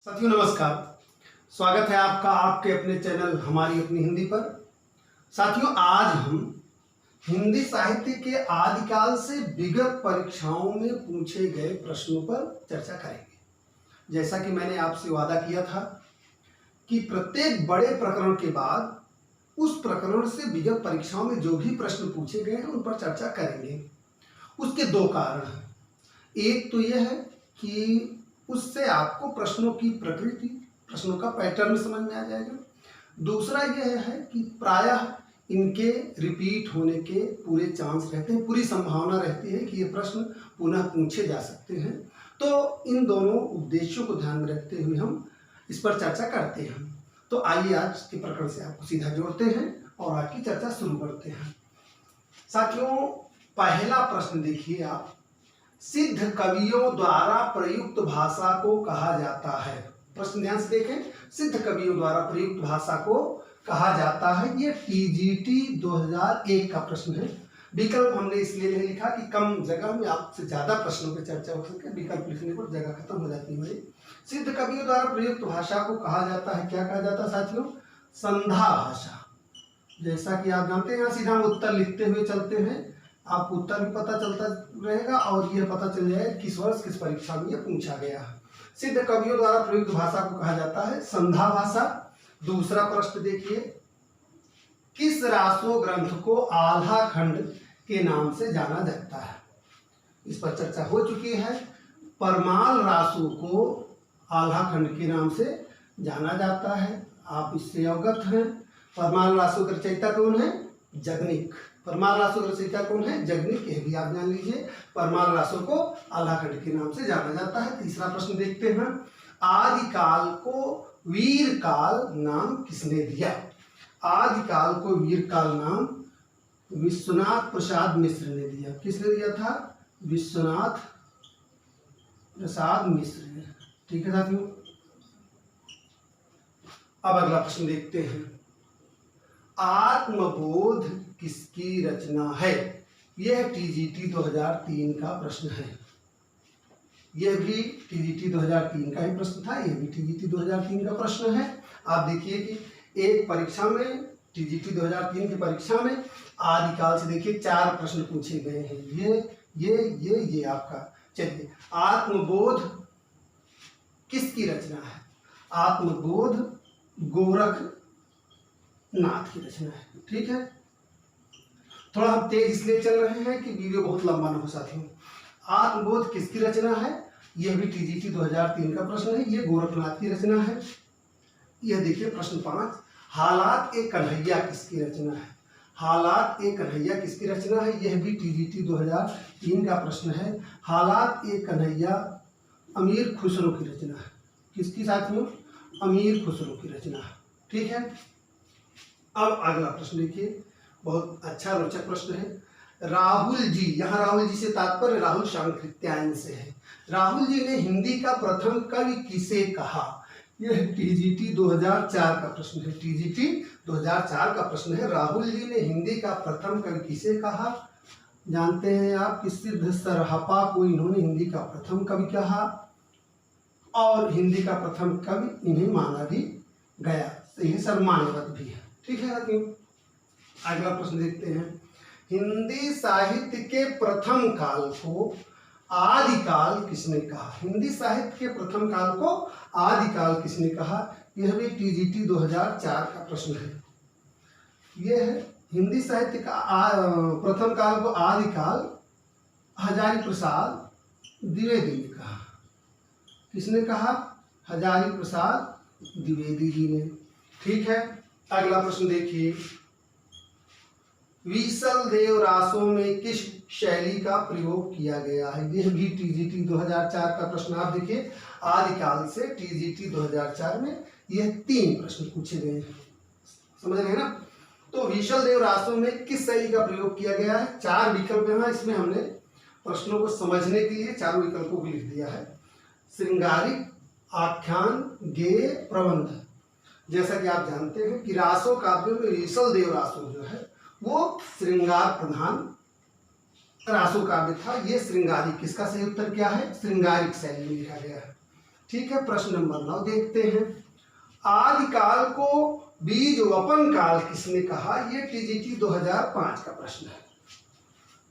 साथियों नमस्कार। स्वागत है आपका आपके अपने चैनल हमारी अपनी हिंदी पर। साथियों आज हम हिंदी साहित्य के आदिकाल से विगत परीक्षाओं में पूछे गए प्रश्नों पर चर्चा करेंगे। जैसा कि मैंने आपसे वादा किया था कि प्रत्येक बड़े प्रकरण के बाद उस प्रकरण से विगत परीक्षाओं में जो भी प्रश्न पूछे गए हैं उन पर चर्चा करेंगे। उसके दो कारण हैं। एक तो यह है कि उससे आपको प्रश्नों की प्रकृति, प्रश्नों का पैटर्न समझ में आ जाएगा। दूसरा यह है कि प्रायः इनके रिपीट होने के पूरे चांस रहते हैं, पूरी संभावना रहती है कि ये प्रश्न पुनः पूछे जा सकते हैं। तो इन दोनों उद्देश्यों को ध्यान में रखते हुए हम इस पर चर्चा करते हैं। तो आइए आज के प्रकरण से आपको सीधा जोड़ते हैं और आज की चर्चा शुरू करते हैं। साथियों पहला प्रश्न देखिए आप, सिद्ध कवियों द्वारा प्रयुक्त भाषा को कहा जाता है। प्रश्न ध्यान से देखें, सिद्ध कवियों द्वारा प्रयुक्त भाषा को कहा जाता है। ये टीजीटी 2001 का प्रश्न है। विकल्प हमने इसलिए नहीं लिखा कि कम जगह में आपसे ज्यादा प्रश्नों पर चर्चा हो सके, विकल्प लिखने पर जगह खत्म हो जाती है भाई। सिद्ध कवियों द्वारा प्रयुक्त भाषा को कहा जाता है, क्या कहा जाता है साथियों? संधा भाषा। जैसा कि आप जानते हैं, यहाँ सीधा हम उत्तर लिखते हुए चलते हैं, आपको उत्तर भी पता चलता रहेगा और यह पता चल जाएगा किस वर्ष किस परीक्षा में यह पूछा गया है। सिद्ध कवियों द्वारा प्रयुक्त भाषा को कहा जाता है संधा भाषा। दूसरा प्रश्न देखिए, किस रासो ग्रंथ को आल्हा खंड के नाम से जाना जाता है? इस पर चर्चा हो चुकी है। परमाल रासो को आल्हा खंड के नाम से जाना जाता है, आप इससे अवगत हैं। परमाल रासो का रचयिता कौन है? जगनिक। परमाल रासो का रचयिता कौन है? जगनिक। यह भी आप जान लीजिए, परमाल रासो को आल्हा खंड के नाम से जाना जाता है। तीसरा प्रश्न देखते हैं, आदिकाल को वीर काल नाम किसने दिया? आदिकाल को वीर काल नाम विश्वनाथ प्रसाद मिश्र ने दिया। किसने दिया था? विश्वनाथ प्रसाद मिश्र ने। ठीक है साथियों, अब अगला प्रश्न देखते हैं, आत्मबोध किसकी रचना है? यह टीजीटी 2003 का प्रश्न है। यह भी टीजीटी 2003 का ही प्रश्न था, यह भी टीजीटी 2003 का प्रश्न है। आप देखिए कि एक परीक्षा में, टीजीटी 2003 की परीक्षा में आदिकाल से देखिए 4 प्रश्न पूछे गए हैं। ये आपका। चलिए, आत्मबोध किसकी रचना है? आत्मबोध गोरख नाथ की रचना है। ठीक है, थोड़ा हम तेज इसलिए चल रहे हैं कि वीडियो बहुत लंबा ना हो साथियों। आत्मबोध किसकी रचना है? यह भी टीजीटी 2003 का प्रश्न है, यह गोरखनाथ की रचना है। यह देखिए प्रश्न 5, हालात ए कन्हैया किसकी रचना है? हालात ए कन्हैया किसकी रचना है? यह भी टीजीटी 2003 का प्रश्न है। हालात ए कन्हैया अमीर खुसरो की रचना है। किसकी साथियों? अमीर खुसरो की रचना है। ठीक है, अब अगला प्रश्न देखिए, बहुत अच्छा रोचक प्रश्न है। राहुल जी, यहाँ राहुल जी से तात्पर्य राहुल शांकृत्यायन से है। राहुल जी ने हिंदी का प्रथम कवि किसे कहा? यह टीजीटी 2004 का प्रश्न है। टीजीटी 2004 का प्रश्न है, राहुल जी ने हिंदी का प्रथम कवि किसे कहा? जानते हैं आप कि सिद्ध सरहपा को इन्होंने हिंदी का प्रथम कवि कहा और हिंदी का प्रथम कवि इन्हें माना भी गया, यह सर्वमान्यवत भी है। ठीक है साथियों, अगला प्रश्न देखते हैं, हिंदी साहित्य के प्रथम काल को आदिकाल किसने कहा? हिंदी साहित्य के प्रथम काल को आदिकाल किसने कहा? यह भी टीजीटी 2004 का प्रश्न है। यह हिंदी साहित्य का प्रथम काल को आदिकाल हजारी प्रसाद द्विवेदी ने कहा। किसने कहा? हजारी प्रसाद द्विवेदी जी ने। ठीक है, अगला प्रश्न देखिए, विसल देव रासों में किस शैली का प्रयोग किया गया है? यह भी टीजीटी 2004 का प्रश्न। आप देखिए, आदिकाल से टीजीटी 2004 में यह 3 प्रश्न पूछे गए हैं। समझ रहे हैं ना? तो विसल देव रासों में किस शैली का प्रयोग किया गया है? 4 विकल्प हैं, इसमें हमने प्रश्नों को समझने के लिए 4 विकल्पों को लिख दिया है। श्रृंगारिक, आख्यान, गेय, प्रबंध। जैसा कि आप जानते हैं कि रासो काव्य में विसल देव रासो जो है वो श्रृंगार प्रधान रासो काव्य था। ये श्रृंगारिक, किसका सही उत्तर क्या है? श्रृंगारिक शैली में लिखा गया है। ठीक है, प्रश्न नंबर 9 देखते हैं। आदिकाल को बीज वपन काल किसने कहा? ये टीजीटी 2005 का प्रश्न है।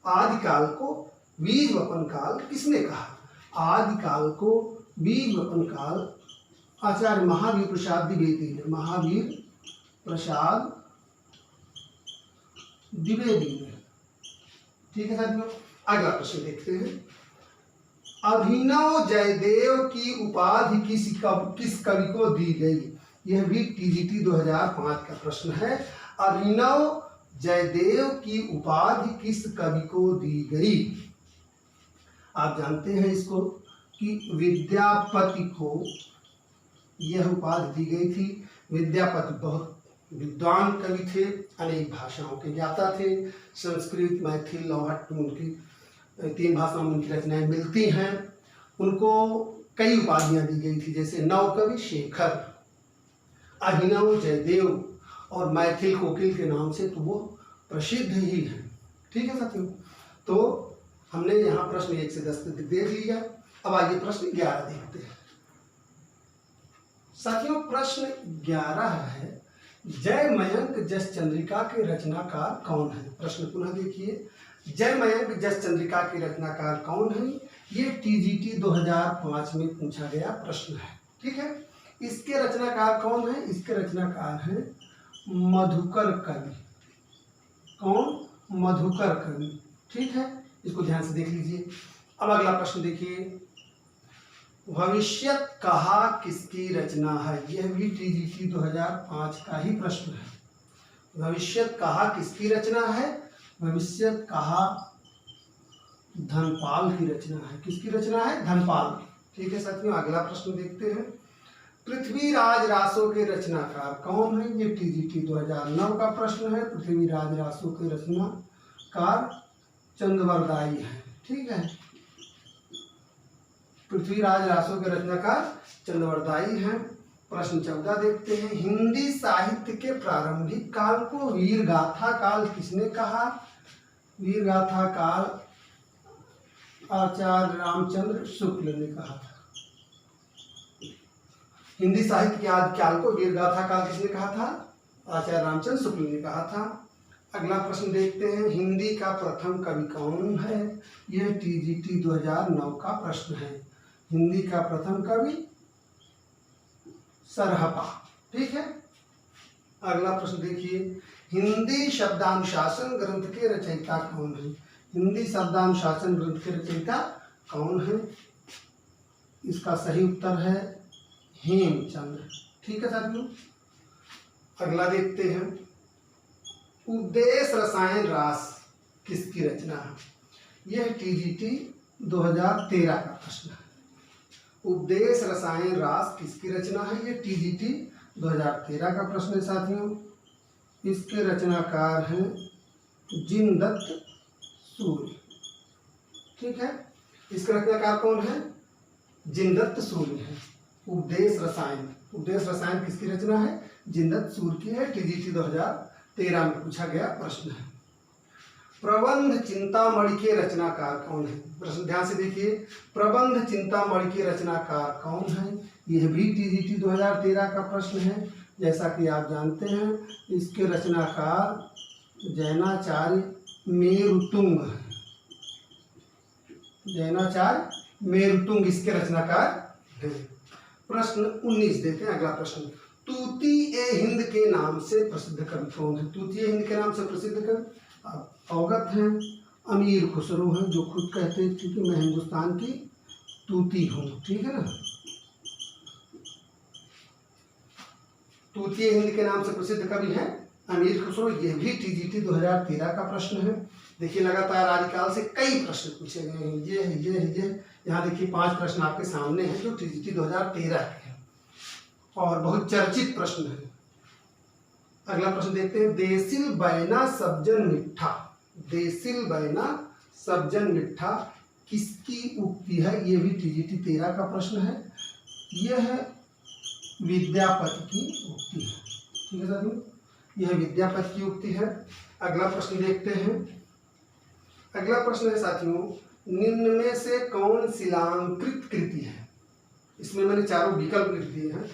आदिकाल को बीज वपन काल किसने कहा? आदिकाल को बीज वपन काल आचार्य महावीर प्रसाद द्विवेदी ने, महावीर प्रसाद द्विवेदी ने। ठीक है साथियों, अगला प्रश्न देखते हैं। अभिनव जयदेव की उपाधि किस कवि को दी गई? यह भी टीजीटी 2005 का प्रश्न है। अभिनव जयदेव की उपाधि किस कवि को दी गई? आप जानते हैं इसको कि विद्यापति को यह उपाधि दी गई थी। विद्यापति बहुत विद्वान कवि थे, अनेक भाषाओं के ज्ञाता थे। संस्कृत, मैथिल, लौहट, उनकी 3 भाषाओं में उनकी रचनाएं मिलती हैं। उनको कई उपाधियां दी गई थी, जैसे नवकवि शेखर, अभिनव जयदेव और मैथिल कोकिल के नाम से तो वो प्रसिद्ध ही हैं। ठीक है साथियों, तो हमने यहाँ प्रश्न 1 से 10 तक देख लिया। अब आइए प्रश्न 11 देखते हैं। साथियों, प्रश्न 11 है, जयमयंक जस चंद्रिका के रचनाकार कौन है? प्रश्न पुनः देखिए, जयमयंक जस चंद्रिका के रचनाकार कौन है? ये टीजीटी 2005 में पूछा गया प्रश्न है। ठीक है, इसके रचनाकार कौन है? इसके रचनाकार हैं मधुकर कवि। कौन? मधुकर कवि। ठीक है, इसको ध्यान से देख लीजिए। अब अगला प्रश्न देखिए, भविष्यत कहा किसकी रचना है? यह भी टीजीटी 2005 का ही प्रश्न है। भविष्यत कहा किसकी रचना है? भविष्यत कहा धनपाल की रचना है। किसकी रचना है? धनपाल की। ठीक है साथियों, अगला प्रश्न देखते हैं। पृथ्वीराज रासो के रचनाकार कौन है? ये टीजीटी 2009 का प्रश्न है। पृथ्वीराज रासो के रचनाकार चंद्रवरदाई है। ठीक है, पृथ्वीराज रासो के रचनाकार चंद्रवरदाई हैं। प्रश्न 14 देखते हैं। हिंदी साहित्य के प्रारंभिक काल को वीरगाथा काल किसने कहा? वीरगाथा काल आचार्य रामचंद्र शुक्ल ने कहा था। हिंदी साहित्य के आदि काल को वीरगाथा काल किसने कहा था? आचार्य रामचंद्र शुक्ल ने कहा था। अगला प्रश्न देखते हैं। हिंदी का प्रथम कवि कौन है? यह टीजीटी 2009 का प्रश्न है। हिंदी का प्रथम कवि सरहपा। ठीक है, अगला प्रश्न देखिए। हिंदी शब्दानुशासन ग्रंथ के रचयिता कौन है? हिंदी शब्दानुशासन ग्रंथ के रचयिता कौन है? इसका सही उत्तर है हेमचंद्र। ठीक है साथियों, अगला देखते हैं। उपदेश रसायन रास किसकी रचना है? यह टीजीटी 2013 का प्रश्न है। उपदेश रसायन रास किसकी रचना है? ये टीजीटी 2013 का प्रश्न है साथियों। इसके रचनाकार हैं जिनदत्त सूर्य। ठीक है, इसके रचनाकार कौन है? जिनदत्त सूर्य है। उपदेश रसायन किसकी रचना है? जिनदत्त सूर्य की है। टीजीटी 2013 में पूछा गया प्रश्न है। प्रबंध चिंतामणि के रचनाकार कौन है? प्रश्न ध्यान से देखिए। प्रबंध चिंतामणि के रचनाकार कौन है? यह भी टीजीटी 2013 का प्रश्न है। जैसा कि आप जानते हैं, इसके रचनाकार जैनाचार्य मेरुतुंग है। जैनाचार्य मेरुतुंग इसके रचनाकार हैं। प्रश्न 19 देते हैं। अगला प्रश्न, तूती ए हिंद के नाम से प्रसिद्ध कवि कौन है? तूती ए हिंद के नाम से प्रसिद्ध कवि आप अवगत हैं, अमीर खुसरो हैं, जो खुद कहते हैं कि मैं हिंदुस्तान की तूती हूँ। ठीक है ना, तूती ए हिंद के नाम से प्रसिद्ध कवि हैं अमीर खुसरो। यह भी टीजीटी 2013 का प्रश्न है। देखिए, लगातार आदिकाल से कई प्रश्न पूछे गए हैं। ये यहाँ देखिए 5 प्रश्न आपके सामने हैं जो टीजीटी 2013 के हैं और बहुत चर्चित प्रश्न है। अगला प्रश्न देखते हैं। देसिल बैना सब्जन मिठा। देसिल बैना सब्जन मिठा किसकी उक्ति है? ये भी टीजीटी 13 का प्रश्न है। यह विद्यापति की उक्ति है। ठीक है साथियों, यह विद्यापति की उक्ति है। अगला प्रश्न देखते हैं। अगला प्रश्न है साथियों, निम्न में से कौन शिलांकृत कृति है? इसमें मैंने चारों विकल्प लिख दिए हैं,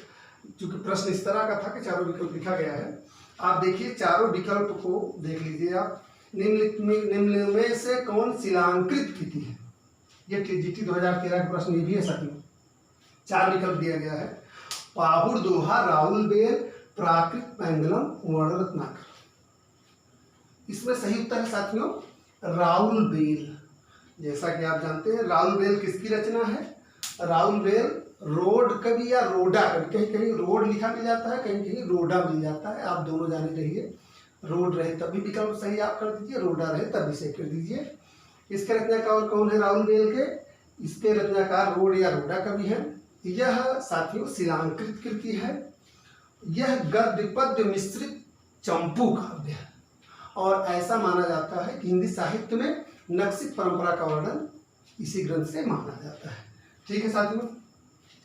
क्योंकि प्रश्न इस तरह का था कि चारों विकल्प लिखा गया है। आप देखिए चारों विकल्प को देख लीजिए आप। निम्न में से कौन शिलांकृत कृति है? ये टीजीटी 2013 का प्रश्न ये भी है साथियों। 4 विकल्प दिया गया है। पाहुड़ दोहा, राहुल बेल, प्राकृत, पेंडुलम, वर्णरत्नाकर। इसमें सही उत्तर है साथियों राहुल बेल। जैसा कि आप जानते हैं राहुल बेल किसकी रचना है? राहुल बेल रोड कवि या रोडा कवि, कहीं कहीं रोड लिखा मिल जाता है, कहीं कहीं रोडा मिल जाता है, आप दोनों जाने रहिए। रोड रहे तभी विकल्प सही आप कर दीजिए, रोडा रहे तभी सही कर दीजिए। इसके रचनाकार कौन है राहुल बेल के? इसके रचनाकार रोड या रोडा कवि है। यह साथियों शिलांकृत कृति है। यह गद्य पद्य मिश्रित चंपू काव्य है और ऐसा माना जाता है कि हिंदी साहित्य में नक्सित परंपरा का वर्णन इसी ग्रंथ से माना जाता है। ठीक है साथियों,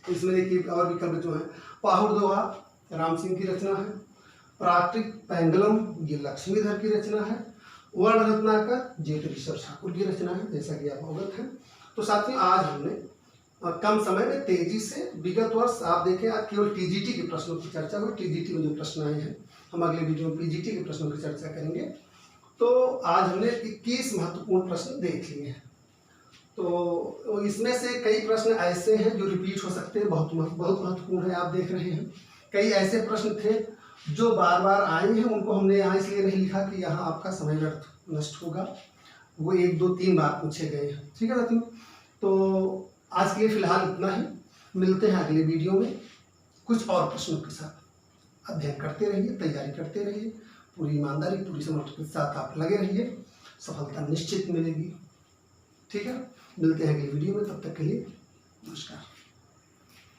इसमें देखिए और विकल्प जो है, पाहुड़ दोहा राम सिंह की रचना है, प्राकृत पेंडुलम ये लक्ष्मीधर की रचना है, वर्ण रत्नाकर जेठ किशोर ठाकुर की रचना है, जैसा कि आप अवगत हैं। तो साथियों आज हमने कम समय में तेजी से विगत वर्ष आप देखें, आज केवल टीजीटी के प्रश्नों की चर्चा हुई। टीजीटी में जो प्रश्न आए हैं हम अगले वीडियो में पीजीटी के प्रश्नों की चर्चा करेंगे। तो आज हमने 21 महत्वपूर्ण प्रश्न देख लिए हैं। तो इसमें से कई प्रश्न ऐसे हैं जो रिपीट हो सकते हैं, बहुत महत्वपूर्ण है, आप देख रहे हैं। कई ऐसे प्रश्न थे जो बार बार आए हैं, उनको हमने यहाँ इसलिए नहीं लिखा कि यहाँ आपका समय व्यर्थ नष्ट होगा, वो 1 2 3 बार पूछे गए हैं। ठीक है साथियों, तो आज के लिए फिलहाल इतना ही। मिलते हैं अगले वीडियो में कुछ और प्रश्नों के साथ। अध्ययन करते रहिए, तैयारी करते रहिए, पूरी ईमानदारी पूरी समर्पण के साथ आप लगे रहिए, सफलता निश्चित मिलेगी। ठीक है, मिलते हैं अगले वीडियो में, तब तक के लिए नमस्कार।